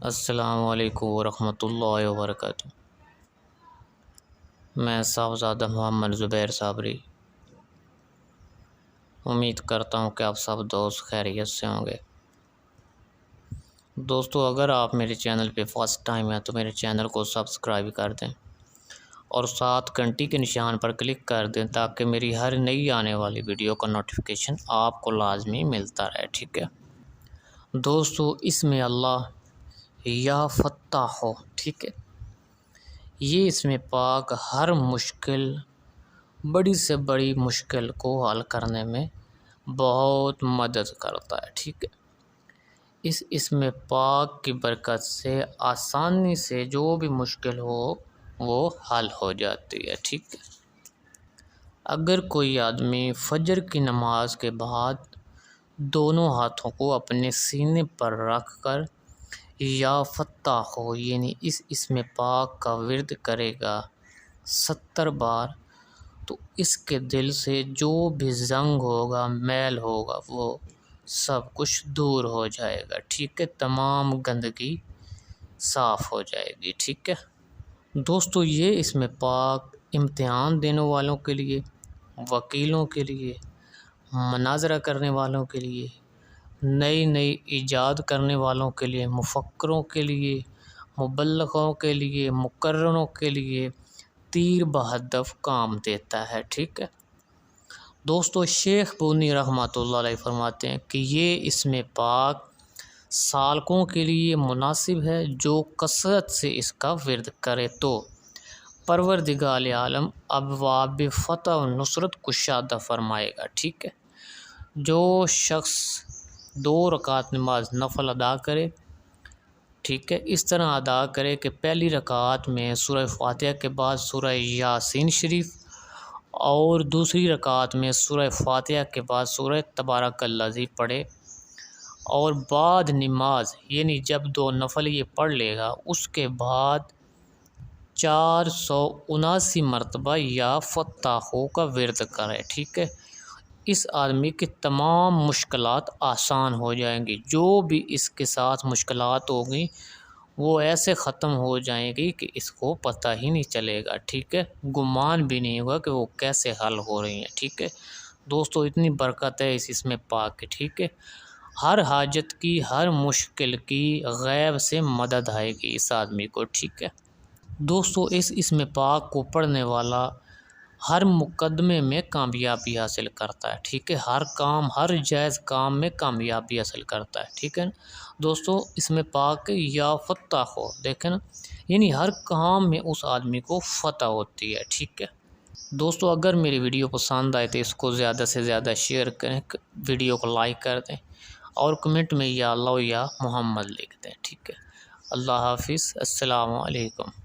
السلام علیکم ورحمۃ اللہ وبرکاتہ۔ میں صاحبزادہ محمد زبیر صابری امید کرتا ہوں کہ آپ سب دوست خیریت سے ہوں گے۔ دوستو، اگر آپ میرے چینل پہ فرسٹ ٹائم ہیں تو میرے چینل کو سبسکرائب کر دیں اور ساتھ گھنٹی کے نشان پر کلک کر دیں تاکہ میری ہر نئی آنے والی ویڈیو کا نوٹیفیکیشن آپ کو لازمی ملتا رہے، ٹھیک ہے دوستو۔ اس میں اللہ یا فتح ہو، ٹھیک ہے، یہ اس میں پاک ہر مشکل، بڑی سے بڑی مشکل کو حل کرنے میں بہت مدد کرتا ہے، ٹھیک ہے۔ اس میں پاک کی برکت سے آسانی سے جو بھی مشکل ہو وہ حل ہو جاتی ہے، ٹھیک ہے۔ اگر کوئی آدمی فجر کی نماز کے بعد دونوں ہاتھوں کو اپنے سینے پر رکھ کر یا فتح ہو یعنی اس میں پاک کا ورد کرے گا 70 بار، تو اس کے دل سے جو بھی زنگ ہوگا، میل ہوگا، وہ سب کچھ دور ہو جائے گا، ٹھیک ہے، تمام گندگی صاف ہو جائے گی، ٹھیک ہے دوستو۔ یہ اس میں پاک امتحان دینے والوں کے لیے، وکیلوں کے لیے، مناظرہ کرنے والوں کے لیے، نئی ایجاد کرنے والوں کے لیے، مفکروں کے لیے، مبلغوں کے لیے، مقرروں کے لیے تیر بہدف کام دیتا ہے، ٹھیک ہے دوستو۔ شیخ بونی رحمۃ اللہ علیہ فرماتے ہیں کہ یہ اس میں پاک سالکوں کے لیے مناسب ہے جو کثرت سے اس کا ورد کرے تو پروردگار عالم ابواب فتح و نصرت کشادہ فرمائے گا، ٹھیک ہے۔ جو شخص 2 رکعت نماز نفل ادا کرے، ٹھیک ہے، اس طرح ادا کرے کہ پہلی رکعت میں سورہ فاتحہ کے بعد سورہ یاسین شریف اور دوسری رکعت میں سورہ فاتحہ کے بعد سورہ تبارک الذی پڑھے، اور بعد نماز یعنی جب 2 نفل یہ پڑھ لے گا اس کے بعد 479 مرتبہ یا فتح ہو کا ورد کرے، ٹھیک ہے۔ اس آدمی کی تمام مشکلات آسان ہو جائیں گی، جو بھی اس کے ساتھ مشکلات ہوگی وہ ایسے ختم ہو جائیں گی کہ اس کو پتہ ہی نہیں چلے گا، ٹھیک ہے، گمان بھی نہیں ہوگا کہ وہ کیسے حل ہو رہی ہیں، ٹھیک ہے دوستو۔ اتنی برکت ہے اس میں پاک کی، ٹھیک ہے۔ ہر حاجت کی، ہر مشکل کی غیب سے مدد آئے گی اس آدمی کو، ٹھیک ہے دوستو۔ اس میں پاک کو پڑھنے والا ہر مقدمے میں کامیابی حاصل کرتا ہے، ٹھیک ہے، ہر کام، ہر جائز کام میں کامیابی حاصل کرتا ہے، ٹھیک ہے دوستو۔ اس میں پاک یا فتح ہو، دیکھیں نا، یعنی ہر کام میں اس آدمی کو فتح ہوتی ہے، ٹھیک ہے دوستو۔ اگر میری ویڈیو پسند آئے تو اس کو زیادہ سے زیادہ شیئر کریں، ویڈیو کو لائک کر دیں اور کمنٹ میں یا اللہ یا محمد لکھ دیں، ٹھیک ہے۔ اللہ حافظ، السلام علیکم۔